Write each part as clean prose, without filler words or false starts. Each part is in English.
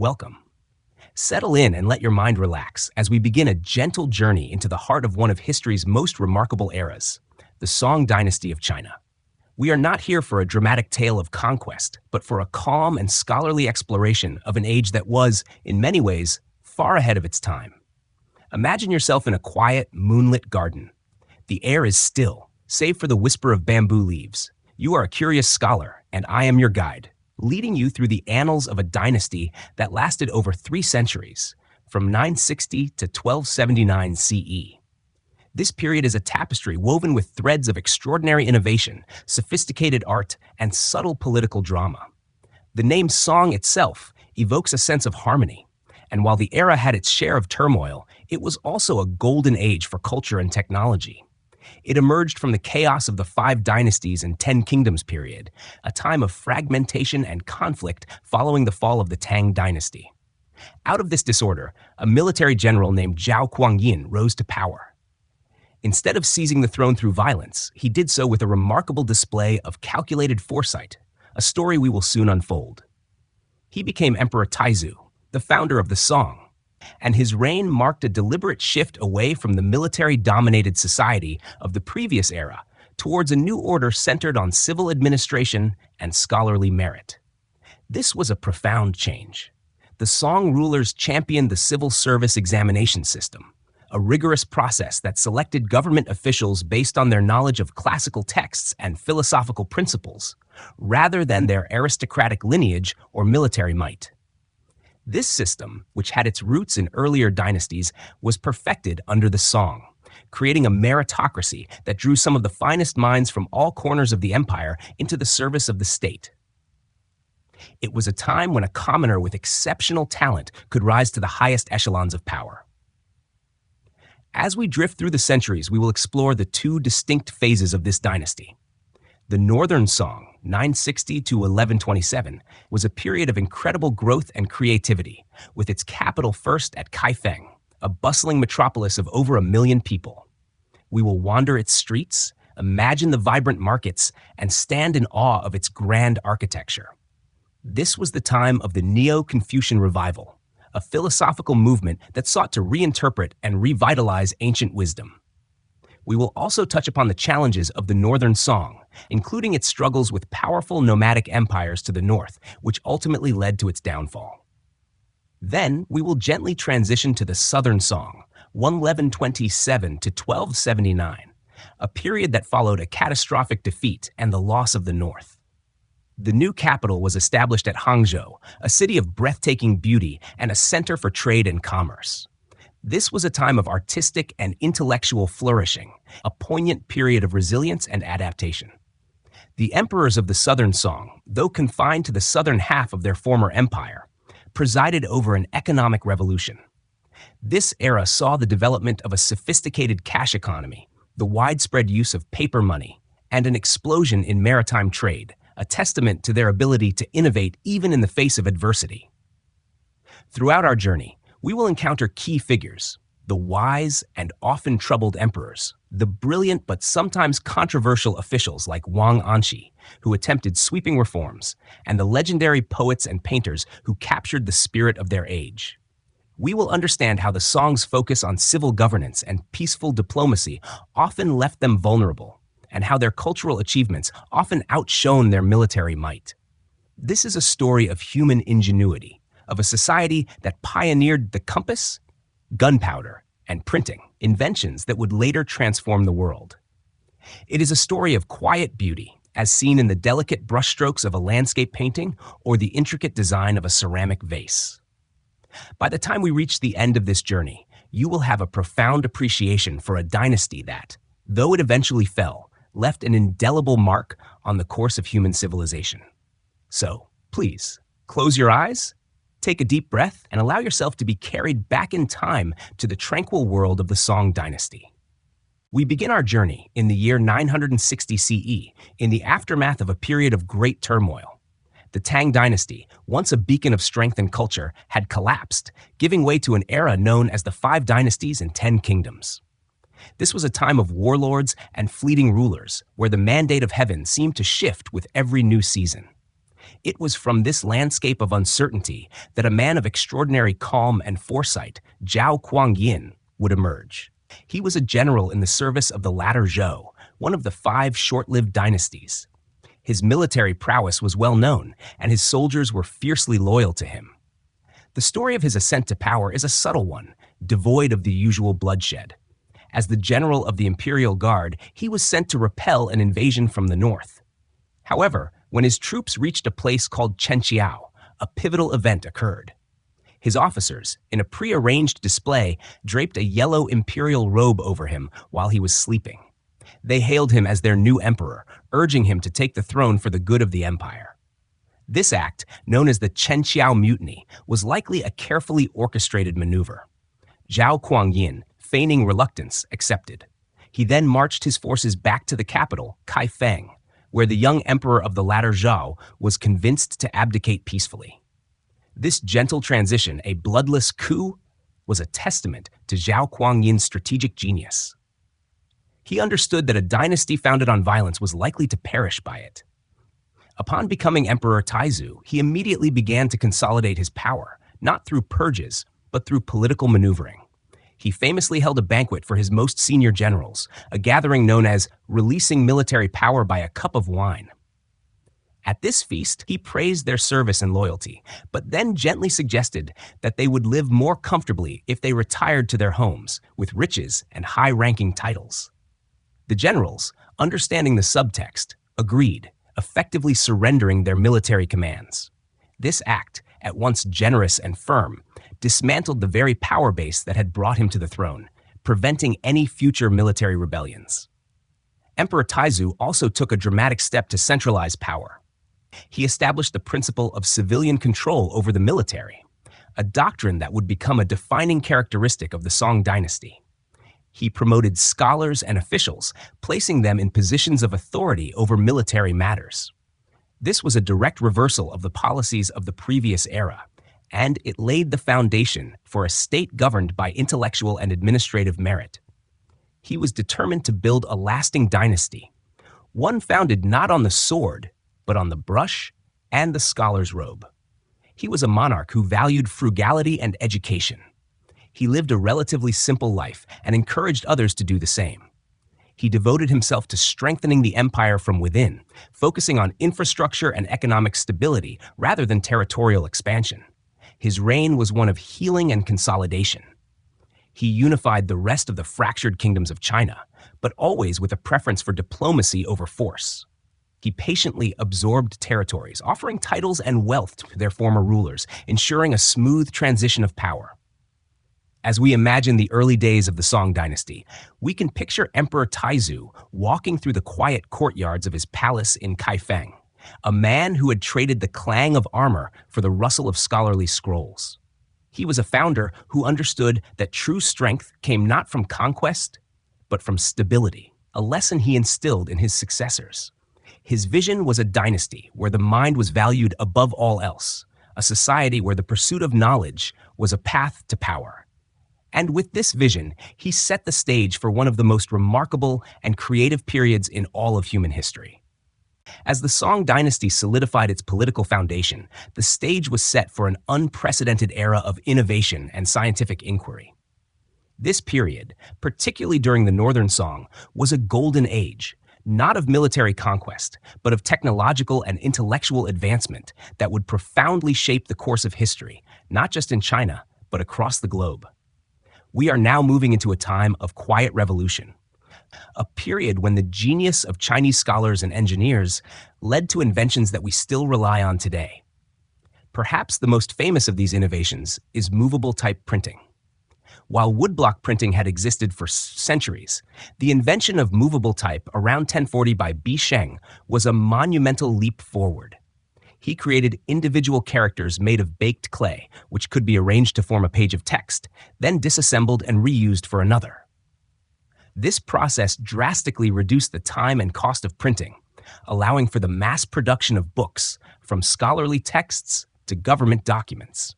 Welcome. Settle in and let your mind relax as we begin a gentle journey into the heart of one of history's most remarkable eras, the Song Dynasty of China. We are not here for a dramatic tale of conquest, but for a calm and scholarly exploration of an age that was, in many ways, far ahead of its time. Imagine yourself in a quiet, moonlit garden. The air is still, save for the whisper of bamboo leaves. You are a curious scholar, and I am your guide, leading you through the annals of a dynasty that lasted over 3 centuries, from 960 to 1279 CE. This period is a tapestry woven with threads of extraordinary innovation, sophisticated art, and subtle political drama. The name Song itself evokes a sense of harmony, and while the era had its share of turmoil, it was also a golden age for culture and technology. It emerged from the chaos of the 5 dynasties and 10 kingdoms period, a time of fragmentation and conflict following the fall of the Tang dynasty. Out of this disorder, a military general named Zhao Guangyin rose to power. Instead of seizing the throne through violence, he did so with a remarkable display of calculated foresight, a story we will soon unfold. He became Emperor Taizu, the founder of the Song, and his reign marked a deliberate shift away from the military-dominated society of the previous era towards a new order centered on civil administration and scholarly merit. This was a profound change. The Song rulers championed the civil service examination system, a rigorous process that selected government officials based on their knowledge of classical texts and philosophical principles, rather than their aristocratic lineage or military might. This system, which had its roots in earlier dynasties, was perfected under the Song, creating a meritocracy that drew some of the finest minds from all corners of the empire into the service of the state. It was a time when a commoner with exceptional talent could rise to the highest echelons of power. As we drift through the centuries, we will explore the 2 distinct phases of this dynasty. The Northern Song, 960 to 1127, was a period of incredible growth and creativity, with its capital first at Kaifeng, a bustling metropolis of over 1 million people. We will wander its streets, imagine the vibrant markets, and stand in awe of its grand architecture. This was the time of the Neo-Confucian Revival, a philosophical movement that sought to reinterpret and revitalize ancient wisdom. We will also touch upon the challenges of the Northern Song, including its struggles with powerful nomadic empires to the north, which ultimately led to its downfall. Then, we will gently transition to the Southern Song, 1127 to 1279, a period that followed a catastrophic defeat and the loss of the north. The new capital was established at Hangzhou, a city of breathtaking beauty and a center for trade and commerce. This was a time of artistic and intellectual flourishing, a poignant period of resilience and adaptation. The emperors of the Southern Song, though confined to the southern half of their former empire, presided over an economic revolution. This era saw the development of a sophisticated cash economy, the widespread use of paper money, and an explosion in maritime trade, a testament to their ability to innovate even in the face of adversity. Throughout our journey, we will encounter key figures, the wise and often troubled emperors, the brilliant but sometimes controversial officials like Wang Anshi, who attempted sweeping reforms, and the legendary poets and painters who captured the spirit of their age. We will understand how the Song's focus on civil governance and peaceful diplomacy often left them vulnerable, and how their cultural achievements often outshone their military might. This is a story of human ingenuity, of a society that pioneered the compass, gunpowder, and printing, inventions that would later transform the world. It is a story of quiet beauty, as seen in the delicate brushstrokes of a landscape painting or the intricate design of a ceramic vase. By the time we reach the end of this journey, you will have a profound appreciation for a dynasty that, though it eventually fell, left an indelible mark on the course of human civilization. So, please, close your eyes, take a deep breath, and allow yourself to be carried back in time to the tranquil world of the Song dynasty. We begin our journey in the year 960 CE, in the aftermath of a period of great turmoil. The Tang dynasty, once a beacon of strength and culture, had collapsed, giving way to an era known as the 5 dynasties and 10 kingdoms. This was a time of warlords and fleeting rulers, where the mandate of heaven seemed to shift with every new season. It was from this landscape of uncertainty that a man of extraordinary calm and foresight, Zhao Kuangyin, would emerge. He was a general in the service of the latter Zhou, one of the 5 short-lived dynasties. His military prowess was well known, and his soldiers were fiercely loyal to him. The story of his ascent to power is a subtle one, devoid of the usual bloodshed. As the general of the Imperial Guard, he was sent to repel an invasion from the north. However, when his troops reached a place called Chenqiao, a pivotal event occurred. His officers, in a prearranged display, draped a yellow imperial robe over him while he was sleeping. They hailed him as their new emperor, urging him to take the throne for the good of the empire. This act, known as the Chenqiao Mutiny, was likely a carefully orchestrated maneuver. Zhao Kuangyin, feigning reluctance, accepted. He then marched his forces back to the capital, Kaifeng, where the young emperor of the latter Zhao was convinced to abdicate peacefully. This gentle transition, a bloodless coup, was a testament to Zhao Kuangyin's strategic genius. He understood that a dynasty founded on violence was likely to perish by it. Upon becoming Emperor Taizu, he immediately began to consolidate his power, not through purges, but through political maneuvering. He famously held a banquet for his most senior generals, a gathering known as releasing military power by a cup of wine. At this feast, he praised their service and loyalty, but then gently suggested that they would live more comfortably if they retired to their homes with riches and high-ranking titles. The generals, understanding the subtext, agreed, effectively surrendering their military commands. This act, at once generous and firm, dismantled the very power base that had brought him to the throne, preventing any future military rebellions. Emperor Taizu also took a dramatic step to centralize power. He established the principle of civilian control over the military, a doctrine that would become a defining characteristic of the Song Dynasty. He promoted scholars and officials, placing them in positions of authority over military matters. This was a direct reversal of the policies of the previous era, and it laid the foundation for a state governed by intellectual and administrative merit. He was determined to build a lasting dynasty, one founded not on the sword, but on the brush and the scholar's robe. He was a monarch who valued frugality and education. He lived a relatively simple life and encouraged others to do the same. He devoted himself to strengthening the empire from within, focusing on infrastructure and economic stability rather than territorial expansion. His reign was one of healing and consolidation. He unified the rest of the fractured kingdoms of China, but always with a preference for diplomacy over force. He patiently absorbed territories, offering titles and wealth to their former rulers, ensuring a smooth transition of power. As we imagine the early days of the Song Dynasty, we can picture Emperor Taizu walking through the quiet courtyards of his palace in Kaifeng, a man who had traded the clang of armor for the rustle of scholarly scrolls. He was a founder who understood that true strength came not from conquest, but from stability, a lesson he instilled in his successors. His vision was a dynasty where the mind was valued above all else, a society where the pursuit of knowledge was a path to power. And with this vision, he set the stage for one of the most remarkable and creative periods in all of human history. As the Song Dynasty solidified its political foundation, the stage was set for an unprecedented era of innovation and scientific inquiry. This period, particularly during the Northern Song, was a golden age, not of military conquest, but of technological and intellectual advancement that would profoundly shape the course of history, not just in China, but across the globe. We are now moving into a time of quiet revolution, a period when the genius of Chinese scholars and engineers led to inventions that we still rely on today. Perhaps the most famous of these innovations is movable type printing. While woodblock printing had existed for centuries, the invention of movable type around 1040 by Bi Sheng was a monumental leap forward. He created individual characters made of baked clay, which could be arranged to form a page of text, then disassembled and reused for another. This process drastically reduced the time and cost of printing, allowing for the mass production of books, from scholarly texts to government documents.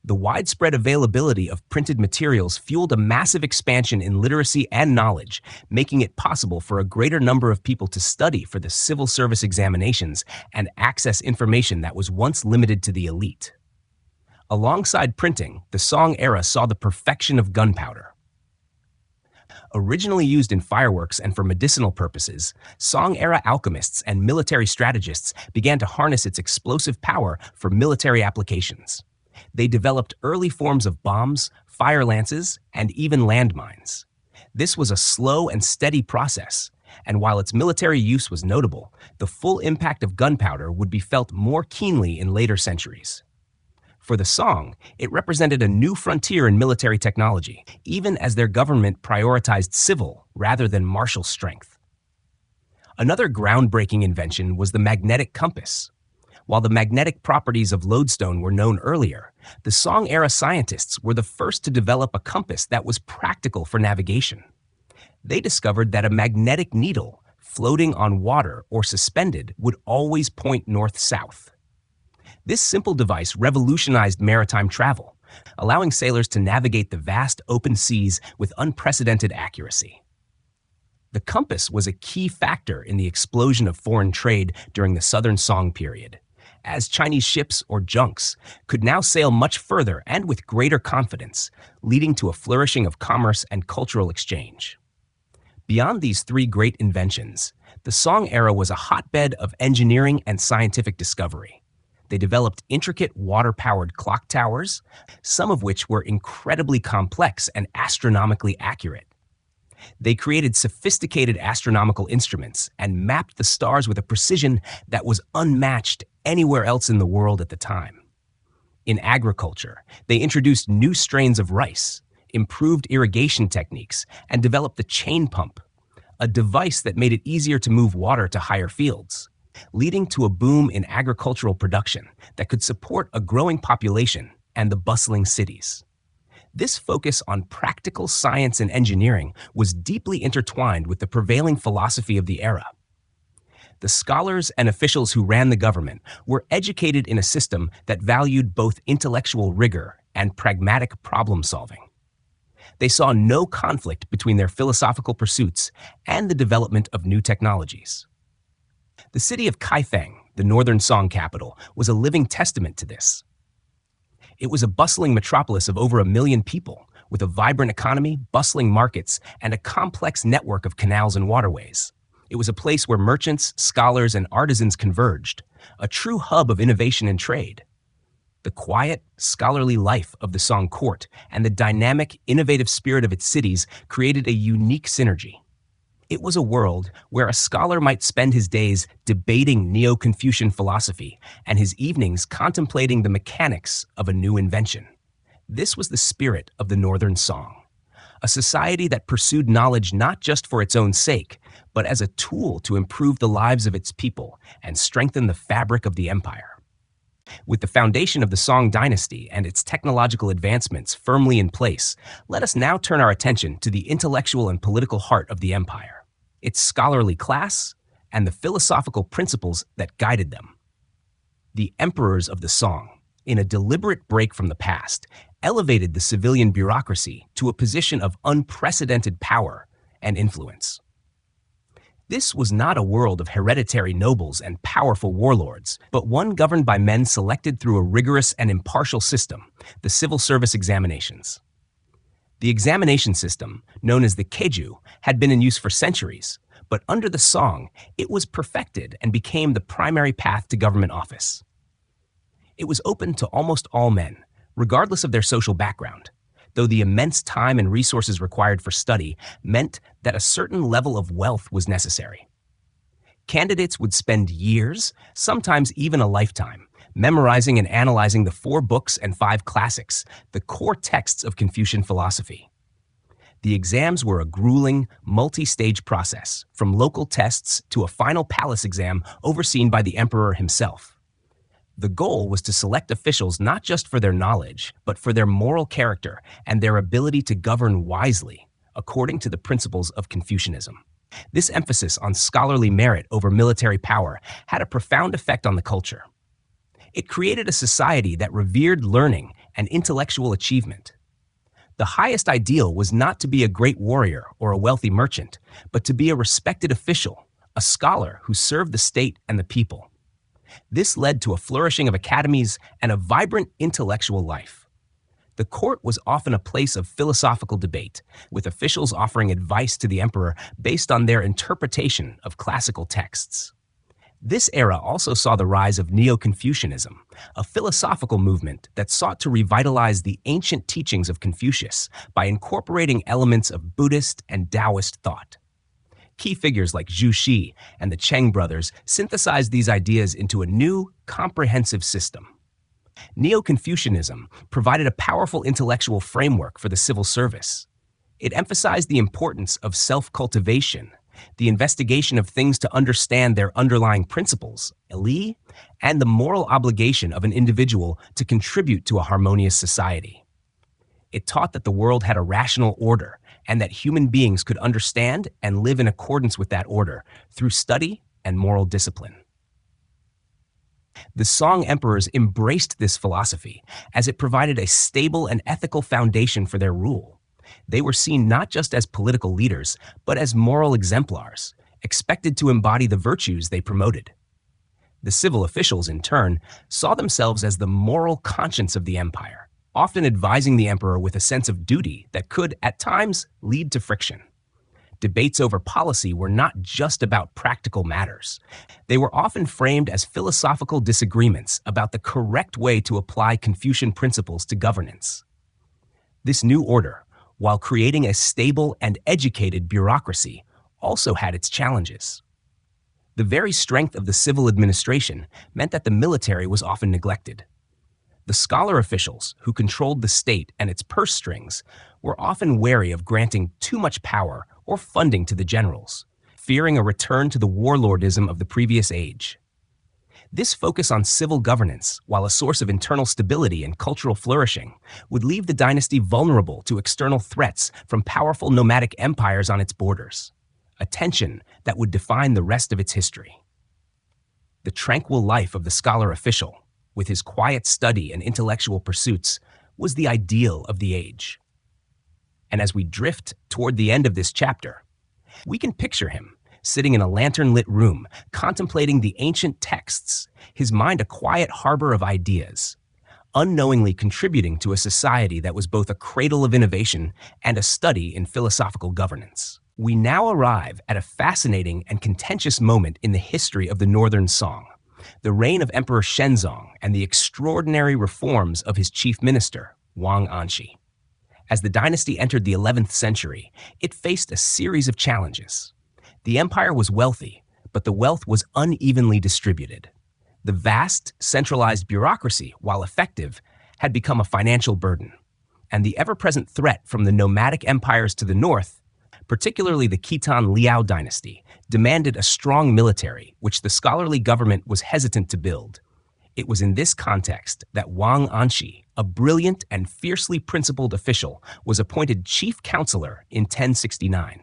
The widespread availability of printed materials fueled a massive expansion in literacy and knowledge, making it possible for a greater number of people to study for the civil service examinations and access information that was once limited to the elite. Alongside printing, the Song era saw the perfection of gunpowder. Originally used in fireworks and for medicinal purposes, Song-era alchemists and military strategists began to harness its explosive power for military applications. They developed early forms of bombs, fire lances, and even landmines. This was a slow and steady process, and while its military use was notable, the full impact of gunpowder would be felt more keenly in later centuries. For the Song, it represented a new frontier in military technology, even as their government prioritized civil rather than martial strength. Another groundbreaking invention was the magnetic compass. While the magnetic properties of lodestone were known earlier, the Song-era scientists were the first to develop a compass that was practical for navigation. They discovered that a magnetic needle, floating on water or suspended, would always point north-south. This simple device revolutionized maritime travel, allowing sailors to navigate the vast open seas with unprecedented accuracy. The compass was a key factor in the explosion of foreign trade during the Southern Song period, as Chinese ships or junks could now sail much further and with greater confidence, leading to a flourishing of commerce and cultural exchange. Beyond these three great inventions, the Song era was a hotbed of engineering and scientific discovery. They developed intricate water-powered clock towers, some of which were incredibly complex and astronomically accurate. They created sophisticated astronomical instruments and mapped the stars with a precision that was unmatched anywhere else in the world at the time. In agriculture, they introduced new strains of rice, improved irrigation techniques, and developed the chain pump, a device that made it easier to move water to higher fields, leading to a boom in agricultural production that could support a growing population and the bustling cities. This focus on practical science and engineering was deeply intertwined with the prevailing philosophy of the era. The scholars and officials who ran the government were educated in a system that valued both intellectual rigor and pragmatic problem-solving. They saw no conflict between their philosophical pursuits and the development of new technologies. The city of Kaifeng, the northern Song capital, was a living testament to this. It was a bustling metropolis of over 1 million people, with a vibrant economy, bustling markets, and a complex network of canals and waterways. It was a place where merchants, scholars, and artisans converged, a true hub of innovation and trade. The quiet, scholarly life of the Song court and the dynamic, innovative spirit of its cities created a unique synergy. It was a world where a scholar might spend his days debating Neo-Confucian philosophy and his evenings contemplating the mechanics of a new invention. This was the spirit of the Northern Song, a society that pursued knowledge not just for its own sake, but as a tool to improve the lives of its people and strengthen the fabric of the empire. With the foundation of the Song Dynasty and its technological advancements firmly in place, let us now turn our attention to the intellectual and political heart of the empire, its scholarly class, and the philosophical principles that guided them. The emperors of the Song, in a deliberate break from the past, elevated the civilian bureaucracy to a position of unprecedented power and influence. This was not a world of hereditary nobles and powerful warlords, but one governed by men selected through a rigorous and impartial system, the civil service examinations. The examination system, known as the Keju, had been in use for centuries, but under the Song, it was perfected and became the primary path to government office. It was open to almost all men, regardless of their social background, though the immense time and resources required for study meant that a certain level of wealth was necessary. Candidates would spend years, sometimes even a lifetime, memorizing and analyzing the 4 books and 5 classics, the core texts of Confucian philosophy. The exams were a grueling, multi-stage process, from local tests to a final palace exam overseen by the emperor himself. The goal was to select officials not just for their knowledge, but for their moral character and their ability to govern wisely, according to the principles of Confucianism. This emphasis on scholarly merit over military power had a profound effect on the culture. It created a society that revered learning and intellectual achievement. The highest ideal was not to be a great warrior or a wealthy merchant, but to be a respected official, a scholar who served the state and the people. This led to a flourishing of academies and a vibrant intellectual life. The court was often a place of philosophical debate, with officials offering advice to the emperor based on their interpretation of classical texts. This era also saw the rise of Neo-Confucianism, a philosophical movement that sought to revitalize the ancient teachings of Confucius by incorporating elements of Buddhist and Taoist thought. Key figures like Zhu Xi and the Cheng brothers synthesized these ideas into a new, comprehensive system. Neo-Confucianism provided a powerful intellectual framework for the civil service. It emphasized the importance of self-cultivation, the investigation of things to understand their underlying principles, Li, and the moral obligation of an individual to contribute to a harmonious society. It taught that the world had a rational order and that human beings could understand and live in accordance with that order through study and moral discipline. The Song emperors embraced this philosophy as it provided a stable and ethical foundation for their rule. They were seen not just as political leaders, but as moral exemplars, expected to embody the virtues they promoted. The civil officials, in turn, saw themselves as the moral conscience of the empire, often advising the emperor with a sense of duty that could, at times, lead to friction. Debates over policy were not just about practical matters. They were often framed as philosophical disagreements about the correct way to apply Confucian principles to governance. This new order, while creating a stable and educated bureaucracy, also had its challenges. The very strength of the civil administration meant that the military was often neglected. The scholar officials, who controlled the state and its purse strings, were often wary of granting too much power or funding to the generals, fearing a return to the warlordism of the previous age. This focus on civil governance, while a source of internal stability and cultural flourishing, would leave the dynasty vulnerable to external threats from powerful nomadic empires on its borders, a tension that would define the rest of its history. The tranquil life of the scholar official, with his quiet study and intellectual pursuits, was the ideal of the age. And as we drift toward the end of this chapter, we can picture him sitting in a lantern-lit room, contemplating the ancient texts, his mind a quiet harbor of ideas, unknowingly contributing to a society that was both a cradle of innovation and a study in philosophical governance. We now arrive at a fascinating and contentious moment in the history of the Northern Song, the reign of Emperor Shenzong and the extraordinary reforms of his chief minister, Wang Anshi. As the dynasty entered the 11th century, it faced a series of challenges. The empire was wealthy, but the wealth was unevenly distributed. The vast, centralized bureaucracy, while effective, had become a financial burden, and the ever-present threat from the nomadic empires to the north, particularly the Khitan Liao dynasty, demanded a strong military, which the scholarly government was hesitant to build. It was in this context that Wang Anshi, a brilliant and fiercely principled official, was appointed chief counselor in 1069.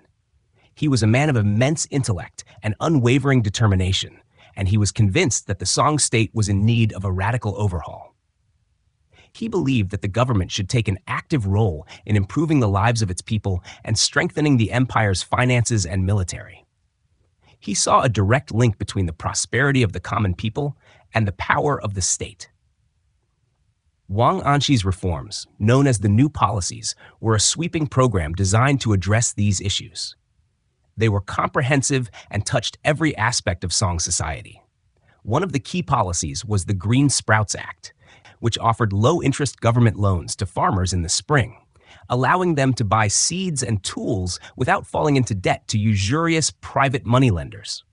He was a man of immense intellect and unwavering determination, and he was convinced that the Song state was in need of a radical overhaul. He believed that the government should take an active role in improving the lives of its people and strengthening the empire's finances and military. He saw a direct link between the prosperity of the common people and the power of the state. Wang Anshi's reforms, known as the New Policies, were a sweeping program designed to address these issues. They were comprehensive and touched every aspect of Song society. One of the key policies was the Green Sprouts Act, which offered low-interest government loans to farmers in the spring, allowing them to buy seeds and tools without falling into debt to usurious private moneylenders.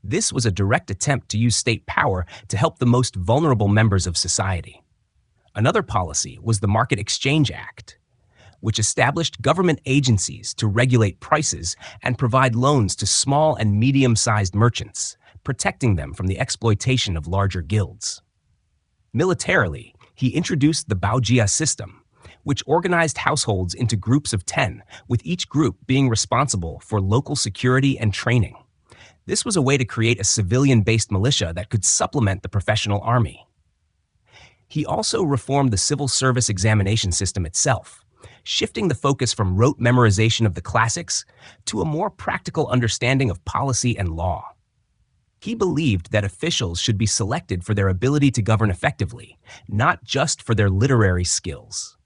This was a direct attempt to use state power to help the most vulnerable members of society. Another policy was the Market Exchange Act, which established government agencies to regulate prices and provide loans to small and medium-sized merchants, protecting them from the exploitation of larger guilds. Militarily, he introduced the Baojia system, which organized households into groups of 10, with each group being responsible for local security and training. This was a way to create a civilian-based militia that could supplement the professional army. He also reformed the civil service examination system itself, shifting the focus from rote memorization of the classics to a more practical understanding of policy and law. He believed that officials should be selected for their ability to govern effectively, not just for their literary skills.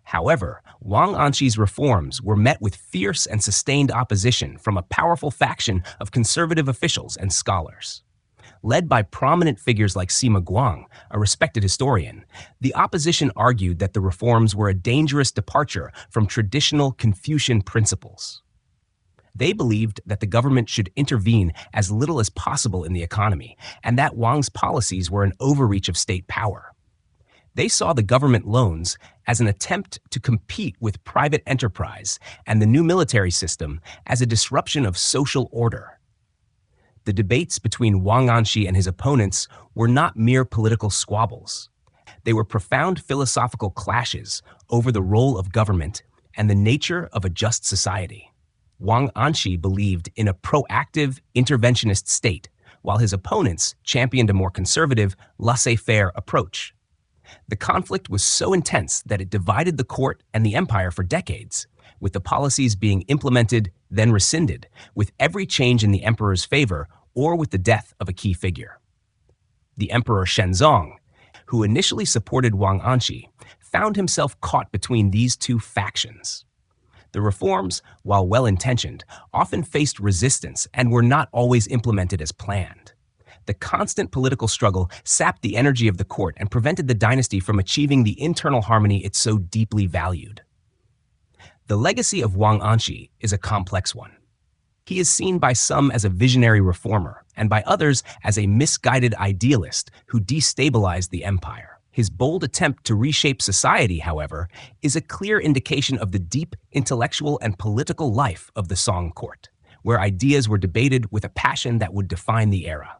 However, Wang Anshi's reforms were met with fierce and sustained opposition from a powerful faction of conservative officials and scholars. Led by prominent figures like Sima Guang, a respected historian, the opposition argued that the reforms were a dangerous departure from traditional Confucian principles. They believed that the government should intervene as little as possible in the economy, and that Wang's policies were an overreach of state power. They saw the government loans as an attempt to compete with private enterprise and the new military system as a disruption of social order. The debates between Wang Anshi and his opponents were not mere political squabbles. They were profound philosophical clashes over the role of government and the nature of a just society. Wang Anshi believed in a proactive, interventionist state, while his opponents championed a more conservative, laissez-faire approach. The conflict was so intense that it divided the court and the empire for decades, with the policies being implemented, then rescinded, with every change in the emperor's favor or with the death of a key figure. The Emperor Shenzong, who initially supported Wang Anshi, found himself caught between these two factions. The reforms, while well-intentioned, often faced resistance and were not always implemented as planned. The constant political struggle sapped the energy of the court and prevented the dynasty from achieving the internal harmony it so deeply valued. The legacy of Wang Anshi is a complex one. He is seen by some as a visionary reformer and by others as a misguided idealist who destabilized the empire. His bold attempt to reshape society, however, is a clear indication of the deep intellectual and political life of the Song court, where ideas were debated with a passion that would define the era.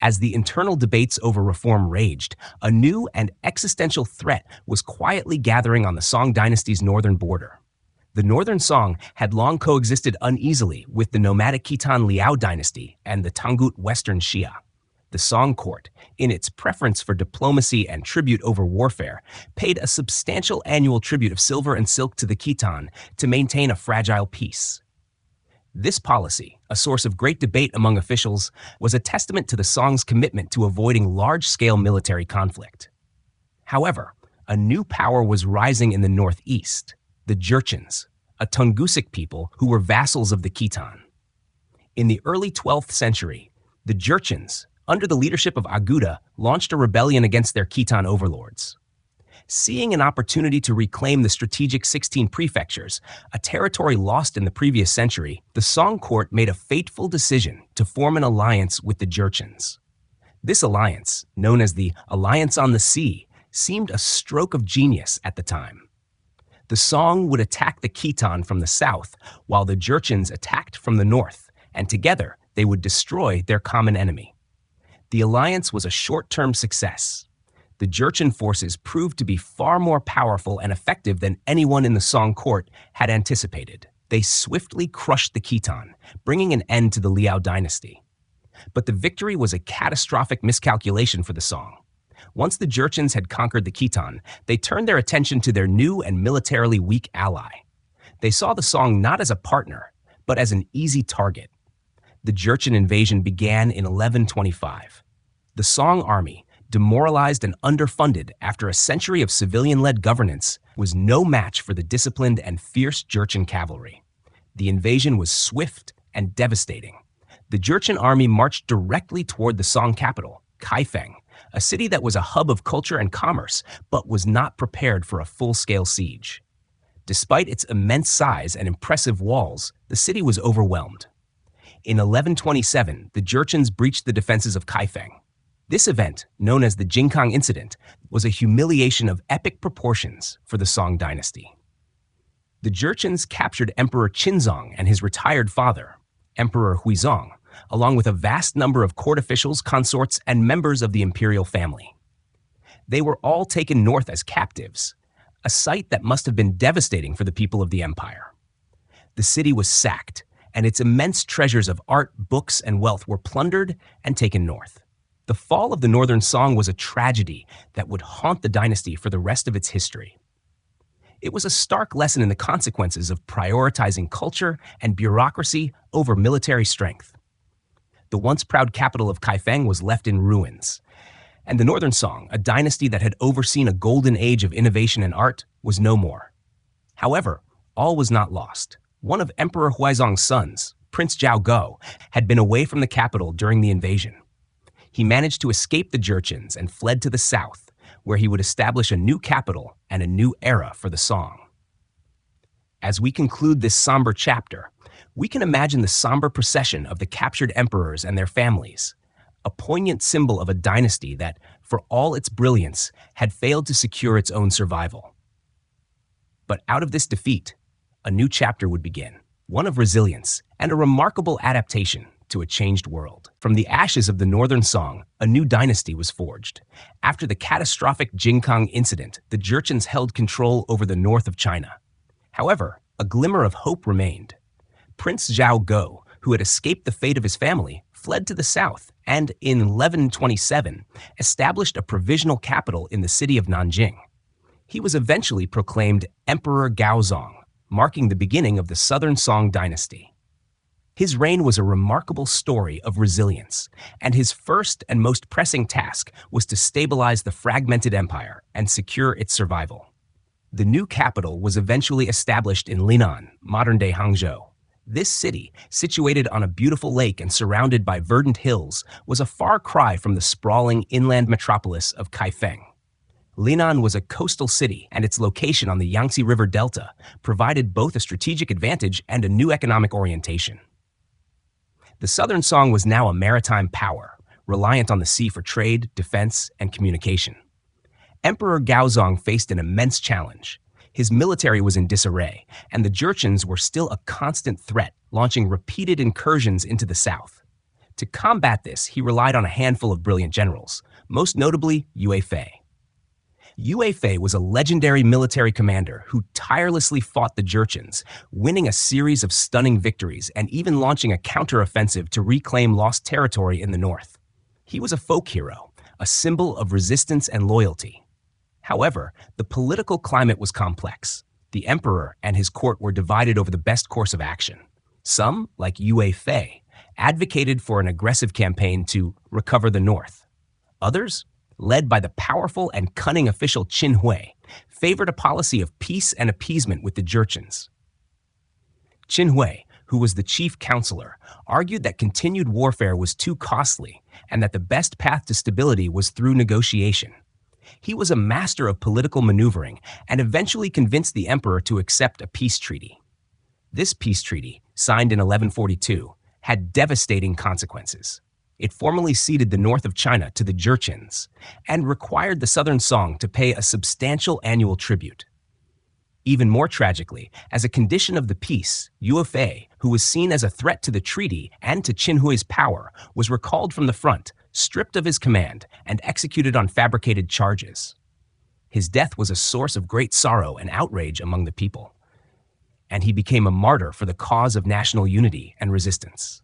As the internal debates over reform raged, a new and existential threat was quietly gathering on the Song dynasty's northern border. The northern Song had long coexisted uneasily with the nomadic Khitan Liao dynasty and the Tangut Western Xia. The Song court, in its preference for diplomacy and tribute over warfare, paid a substantial annual tribute of silver and silk to the Khitan to maintain a fragile peace. This policy, a source of great debate among officials, was a testament to the Song's commitment to avoiding large-scale military conflict. However, a new power was rising in the northeast, the Jurchens, a Tungusic people who were vassals of the Khitan. In the early 12th century, the Jurchens, under the leadership of Aguda, launched a rebellion against their Khitan overlords. Seeing an opportunity to reclaim the strategic 16 prefectures, a territory lost in the previous century, the Song court made a fateful decision to form an alliance with the Jurchens. This alliance, known as the Alliance on the Sea, seemed a stroke of genius at the time. The Song would attack the Khitan from the south, while the Jurchens attacked from the north, and together they would destroy their common enemy. The alliance was a short-term success. The Jurchen forces proved to be far more powerful and effective than anyone in the Song court had anticipated. They swiftly crushed the Khitan, bringing an end to the Liao dynasty. But the victory was a catastrophic miscalculation for the Song. Once the Jurchens had conquered the Khitan, they turned their attention to their new and militarily weak ally. They saw the Song not as a partner, but as an easy target. The Jurchen invasion began in 1125. The Song army, demoralized and underfunded after a century of civilian-led governance, was no match for the disciplined and fierce Jurchen cavalry. The invasion was swift and devastating. The Jurchen army marched directly toward the Song capital, Kaifeng, a city that was a hub of culture and commerce, but was not prepared for a full-scale siege. Despite its immense size and impressive walls, the city was overwhelmed. In 1127, the Jurchens breached the defenses of Kaifeng. This event, known as the Jingkang Incident, was a humiliation of epic proportions for the Song dynasty. The Jurchens captured Emperor Qinzong and his retired father, Emperor Huizong, along with a vast number of court officials, consorts, and members of the imperial family. They were all taken north as captives, a sight that must have been devastating for the people of the empire. The city was sacked, and its immense treasures of art, books, and wealth were plundered and taken north. The fall of the Northern Song was a tragedy that would haunt the dynasty for the rest of its history. It was a stark lesson in the consequences of prioritizing culture and bureaucracy over military strength. The once proud capital of Kaifeng was left in ruins, and the Northern Song, a dynasty that had overseen a golden age of innovation and art, was no more. However, all was not lost. One of Emperor Huizong's sons, Prince Zhao Go, had been away from the capital during the invasion. He managed to escape the Jurchens and fled to the south, where he would establish a new capital and a new era for the Song. As we conclude this somber chapter, we can imagine the somber procession of the captured emperors and their families, a poignant symbol of a dynasty that, for all its brilliance, had failed to secure its own survival. But out of this defeat, a new chapter would begin, one of resilience and a remarkable adaptation to a changed world. From the ashes of the Northern Song, a new dynasty was forged. After the catastrophic Jingkang incident, the Jurchens held control over the north of China. However, a glimmer of hope remained. Prince Zhao Go, who had escaped the fate of his family, fled to the south and, in 1127, established a provisional capital in the city of Nanjing. He was eventually proclaimed Emperor Gaozong, marking the beginning of the Southern Song Dynasty. His reign was a remarkable story of resilience, and his first and most pressing task was to stabilize the fragmented empire and secure its survival. The new capital was eventually established in Linan, modern-day Hangzhou. This city, situated on a beautiful lake and surrounded by verdant hills, was a far cry from the sprawling inland metropolis of Kaifeng. Linan was a coastal city, and its location on the Yangtze River Delta provided both a strategic advantage and a new economic orientation. The Southern Song was now a maritime power, reliant on the sea for trade, defense, and communication. Emperor Gaozong faced an immense challenge. His military was in disarray, and the Jurchens were still a constant threat, launching repeated incursions into the south. To combat this, he relied on a handful of brilliant generals, most notably Yue Fei. Yue Fei was a legendary military commander who tirelessly fought the Jurchens, winning a series of stunning victories and even launching a counteroffensive to reclaim lost territory in the north. He was a folk hero, a symbol of resistance and loyalty. However, the political climate was complex. The emperor and his court were divided over the best course of action. Some, like Yue Fei, advocated for an aggressive campaign to recover the north. Others, led by the powerful and cunning official Qin Hui, favored a policy of peace and appeasement with the Jurchens. Qin Hui, who was the chief counselor, argued that continued warfare was too costly and that the best path to stability was through negotiation. He was a master of political maneuvering and eventually convinced the emperor to accept a peace treaty. This peace treaty, signed in 1142, had devastating consequences. It formally ceded the north of China to the Jurchens and required the Southern Song to pay a substantial annual tribute. Even more tragically, as a condition of the peace, Yue Fei, who was seen as a threat to the treaty and to Qin Hui's power, was recalled from the front, stripped of his command, and executed on fabricated charges. His death was a source of great sorrow and outrage among the people, and he became a martyr for the cause of national unity and resistance.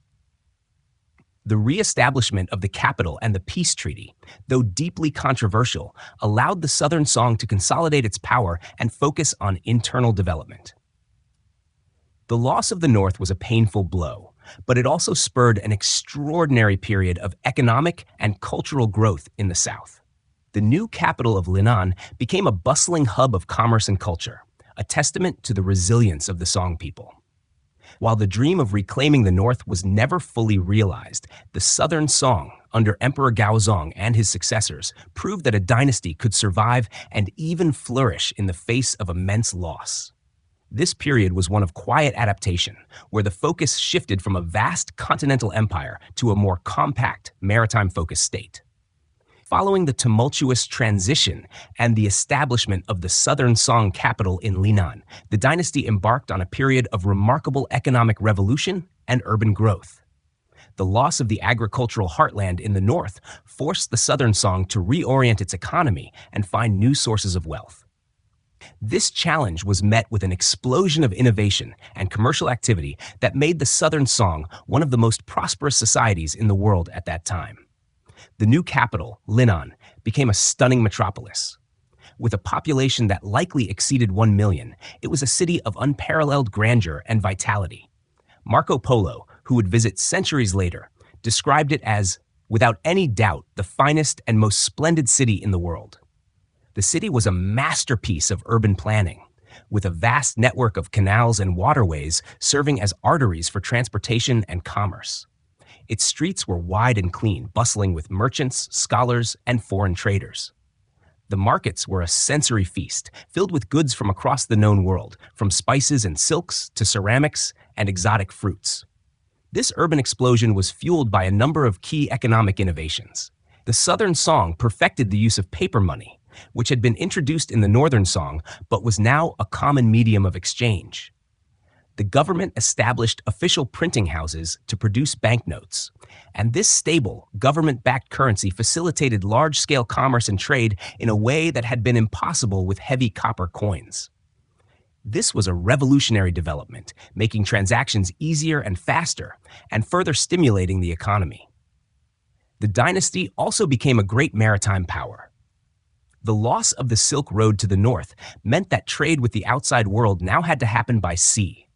The re-establishment of the capital and the peace treaty, though deeply controversial, allowed the Southern Song to consolidate its power and focus on internal development. The loss of the North was a painful blow, but it also spurred an extraordinary period of economic and cultural growth in the South. The new capital of Linan became a bustling hub of commerce and culture, a testament to the resilience of the Song people. While the dream of reclaiming the North was never fully realized, the Southern Song, under Emperor Gaozong and his successors, proved that a dynasty could survive and even flourish in the face of immense loss. This period was one of quiet adaptation, where the focus shifted from a vast continental empire to a more compact, maritime-focused state. Following the tumultuous transition and the establishment of the Southern Song capital in Linan, the dynasty embarked on a period of remarkable economic revolution and urban growth. The loss of the agricultural heartland in the north forced the Southern Song to reorient its economy and find new sources of wealth. This challenge was met with an explosion of innovation and commercial activity that made the Southern Song one of the most prosperous societies in the world at that time. The new capital, Linnan, became a stunning metropolis. With a population that likely exceeded 1 million, it was a city of unparalleled grandeur and vitality. Marco Polo, who would visit centuries later, described it as, without any doubt, the finest and most splendid city in the world. The city was a masterpiece of urban planning, with a vast network of canals and waterways serving as arteries for transportation and commerce. Its streets were wide and clean, bustling with merchants, scholars, and foreign traders. The markets were a sensory feast, filled with goods from across the known world, from spices and silks to ceramics and exotic fruits. This urban explosion was fueled by a number of key economic innovations. The Southern Song perfected the use of paper money, which had been introduced in the Northern Song but was now a common medium of exchange. The government established official printing houses to produce banknotes, and this stable, government-backed currency facilitated large-scale commerce and trade in a way that had been impossible with heavy copper coins. This was a revolutionary development, making transactions easier and faster, and further stimulating the economy. The dynasty also became a great maritime power. The loss of the Silk Road to the north meant that trade with the outside world now had to happen by sea.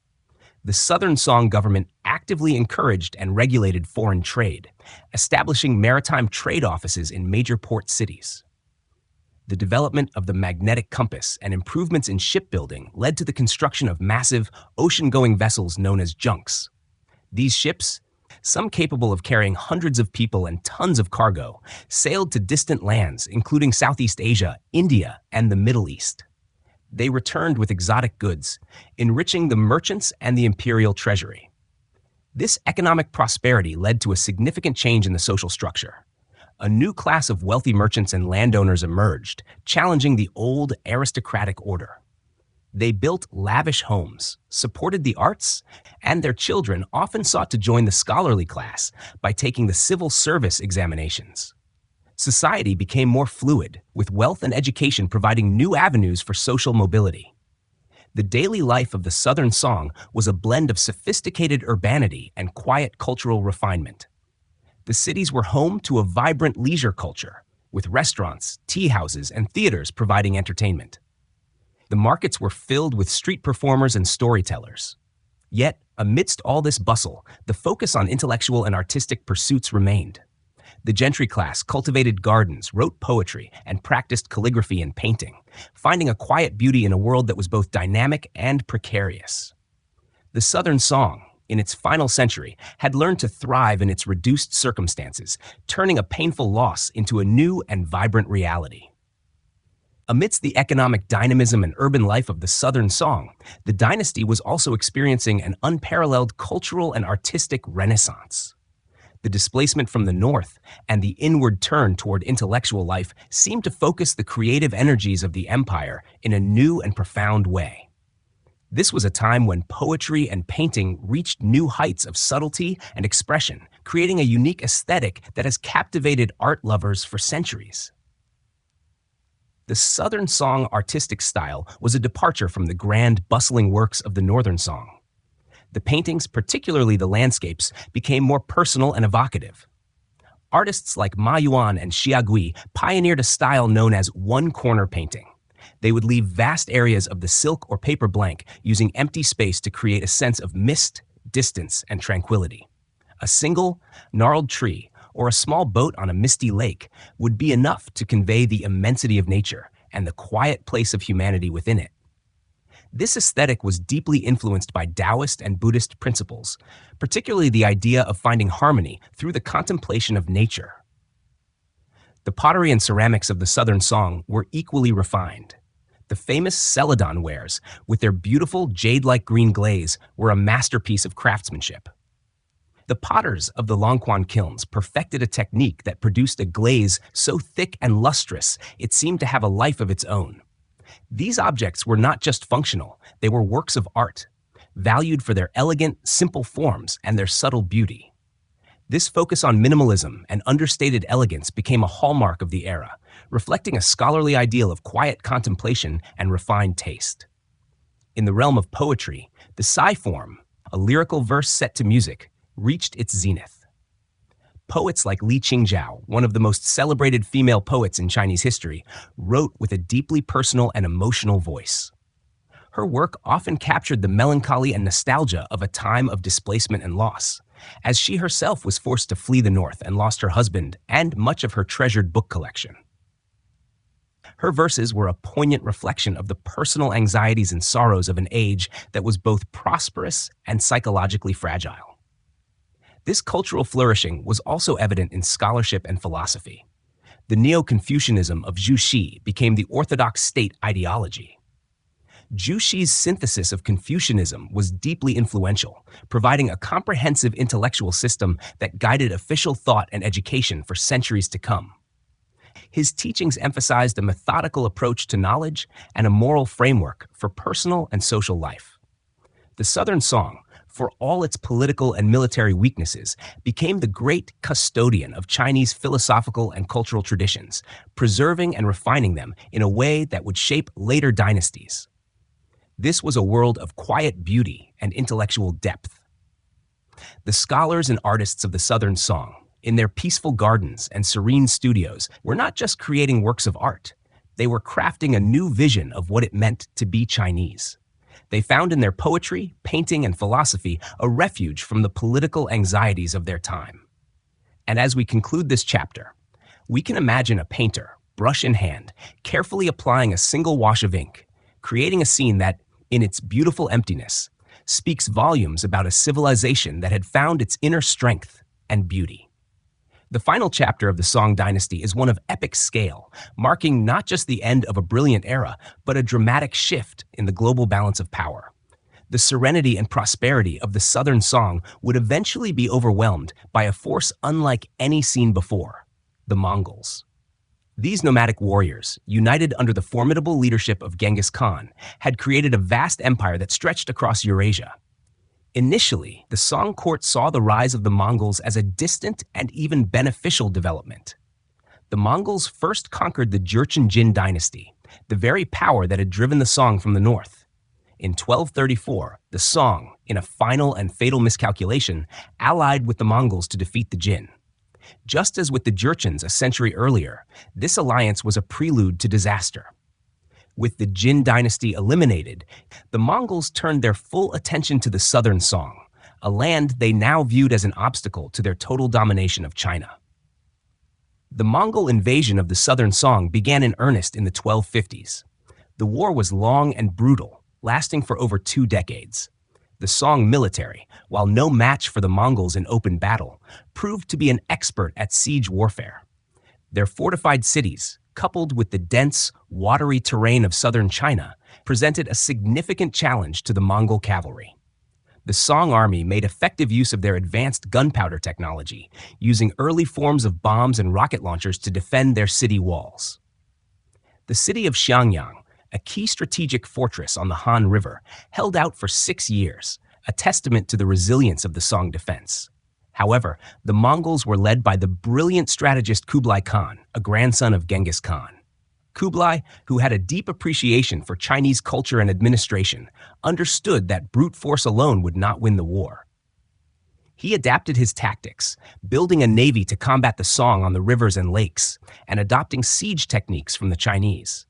The Southern Song government actively encouraged and regulated foreign trade, establishing maritime trade offices in major port cities. The development of the magnetic compass and improvements in shipbuilding led to the construction of massive, ocean-going vessels known as junks. These ships, some capable of carrying hundreds of people and tons of cargo, sailed to distant lands, including Southeast Asia, India, and the Middle East. They returned with exotic goods, enriching the merchants and the imperial treasury. This economic prosperity led to a significant change in the social structure. A new class of wealthy merchants and landowners emerged, challenging the old aristocratic order. They built lavish homes, supported the arts, and their children often sought to join the scholarly class by taking the civil service examinations. Society became more fluid, with wealth and education providing new avenues for social mobility. The daily life of the Southern Song was a blend of sophisticated urbanity and quiet cultural refinement. The cities were home to a vibrant leisure culture, with restaurants, tea houses, and theaters providing entertainment. The markets were filled with street performers and storytellers. Yet, amidst all this bustle, the focus on intellectual and artistic pursuits remained. The gentry class cultivated gardens, wrote poetry, and practiced calligraphy and painting, finding a quiet beauty in a world that was both dynamic and precarious. The Southern Song, in its final century, had learned to thrive in its reduced circumstances, turning a painful loss into a new and vibrant reality. Amidst the economic dynamism and urban life of the Southern Song, the dynasty was also experiencing an unparalleled cultural and artistic renaissance. The displacement from the north and the inward turn toward intellectual life seemed to focus the creative energies of the empire in a new and profound way. This was a time when poetry and painting reached new heights of subtlety and expression, creating a unique aesthetic that has captivated art lovers for centuries. The Southern Song artistic style was a departure from the grand, bustling works of the Northern Song. The paintings, particularly the landscapes, became more personal and evocative. Artists like Ma Yuan and Xia Gui pioneered a style known as one-corner painting. They would leave vast areas of the silk or paper blank, using empty space to create a sense of mist, distance, and tranquility. A single, gnarled tree or a small boat on a misty lake would be enough to convey the immensity of nature and the quiet place of humanity within it. This aesthetic was deeply influenced by Taoist and Buddhist principles, particularly the idea of finding harmony through the contemplation of nature. The pottery and ceramics of the Southern Song were equally refined. The famous Celadon wares, with their beautiful jade-like green glaze, were a masterpiece of craftsmanship. The potters of the Longquan kilns perfected a technique that produced a glaze so thick and lustrous it seemed to have a life of its own. These objects were not just functional, they were works of art, valued for their elegant, simple forms and their subtle beauty. This focus on minimalism and understated elegance became a hallmark of the era, reflecting a scholarly ideal of quiet contemplation and refined taste. In the realm of poetry, the Psy form, a lyrical verse set to music, reached its zenith. Poets like Li Qingzhao, one of the most celebrated female poets in Chinese history, wrote with a deeply personal and emotional voice. Her work often captured the melancholy and nostalgia of a time of displacement and loss, as she herself was forced to flee the north and lost her husband and much of her treasured book collection. Her verses were a poignant reflection of the personal anxieties and sorrows of an age that was both prosperous and psychologically fragile. This cultural flourishing was also evident in scholarship and philosophy. The Neo-Confucianism of Zhu Xi became the orthodox state ideology. Zhu Xi's synthesis of Confucianism was deeply influential, providing a comprehensive intellectual system that guided official thought and education for centuries to come. His teachings emphasized a methodical approach to knowledge and a moral framework for personal and social life. The Southern Song, for all its political and military weaknesses, became the great custodian of Chinese philosophical and cultural traditions, preserving and refining them in a way that would shape later dynasties. This was a world of quiet beauty and intellectual depth. The scholars and artists of the Southern Song, in their peaceful gardens and serene studios, were not just creating works of art. They were crafting a new vision of what it meant to be Chinese. They found in their poetry, painting, and philosophy a refuge from the political anxieties of their time. And as we conclude this chapter, we can imagine a painter, brush in hand, carefully applying a single wash of ink, creating a scene that, in its beautiful emptiness, speaks volumes about a civilization that had found its inner strength and beauty. The final chapter of the Song Dynasty is one of epic scale, marking not just the end of a brilliant era, but a dramatic shift in the global balance of power. The serenity and prosperity of the Southern Song would eventually be overwhelmed by a force unlike any seen before, the Mongols. These nomadic warriors, united under the formidable leadership of Genghis Khan, had created a vast empire that stretched across Eurasia. Initially, the Song court saw the rise of the Mongols as a distant and even beneficial development. The Mongols first conquered the Jurchen Jin dynasty, the very power that had driven the Song from the north. In 1234, the Song, in a final and fatal miscalculation, allied with the Mongols to defeat the Jin. Just as with the Jurchens a century earlier, this alliance was a prelude to disaster. With the Jin dynasty eliminated, the Mongols turned their full attention to the Southern Song, a land they now viewed as an obstacle to their total domination of China. The Mongol invasion of the Southern Song began in earnest in the 1250s. The war was long and brutal, lasting for over 2 decades. The Song military, while no match for the Mongols in open battle, proved to be an expert at siege warfare. Their fortified cities, coupled with the dense, watery terrain of southern China, presented a significant challenge to the Mongol cavalry. The Song army made effective use of their advanced gunpowder technology, using early forms of bombs and rocket launchers to defend their city walls. The city of Xiangyang, a key strategic fortress on the Han River, held out for 6 years, a testament to the resilience of the Song defense. However, the Mongols were led by the brilliant strategist Kublai Khan, a grandson of Genghis Khan. Kublai, who had a deep appreciation for Chinese culture and administration, understood that brute force alone would not win the war. He adapted his tactics, building a navy to combat the Song on the rivers and lakes, and adopting siege techniques from the Chinese.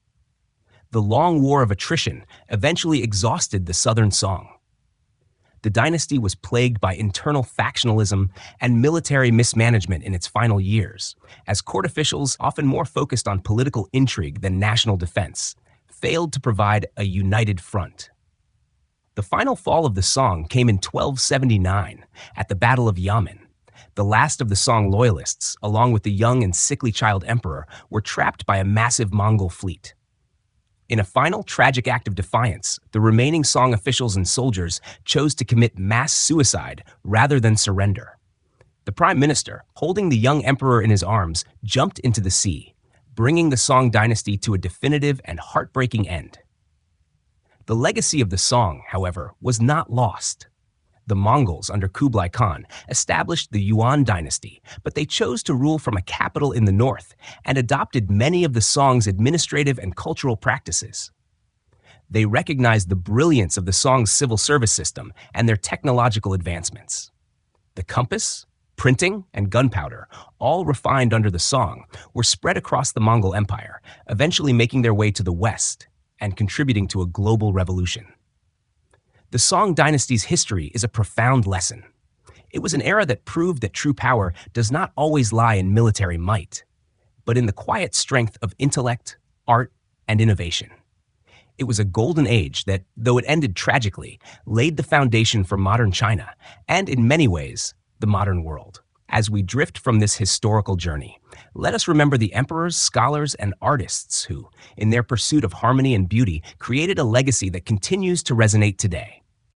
The long war of attrition eventually exhausted the Southern Song. The dynasty was plagued by internal factionalism and military mismanagement in its final years, as court officials, often more focused on political intrigue than national defense, failed to provide a united front. The final fall of the Song came in 1279 at the Battle of Yamen. The last of the Song loyalists, along with the young and sickly child emperor, were trapped by a massive Mongol fleet. In a final tragic act of defiance, the remaining Song officials and soldiers chose to commit mass suicide rather than surrender. The prime minister, holding the young emperor in his arms, jumped into the sea, bringing the Song dynasty to a definitive and heartbreaking end. The legacy of the Song, however, was not lost. The Mongols, under Kublai Khan, established the Yuan dynasty, but they chose to rule from a capital in the north and adopted many of the Song's administrative and cultural practices. They recognized the brilliance of the Song's civil service system and their technological advancements. The compass, Printing and gunpowder, all refined under the Song, were spread across the Mongol Empire, eventually making their way to the West and contributing to a global revolution. The Song Dynasty's history is a profound lesson. It was an era that proved that true power does not always lie in military might, but in the quiet strength of intellect, art, and innovation. It was a golden age that, though it ended tragically, laid the foundation for modern China and, in many ways, the modern world. As we drift from this historical journey, let us remember the emperors, scholars, and artists who, in their pursuit of harmony and beauty, created a legacy that continues to resonate today.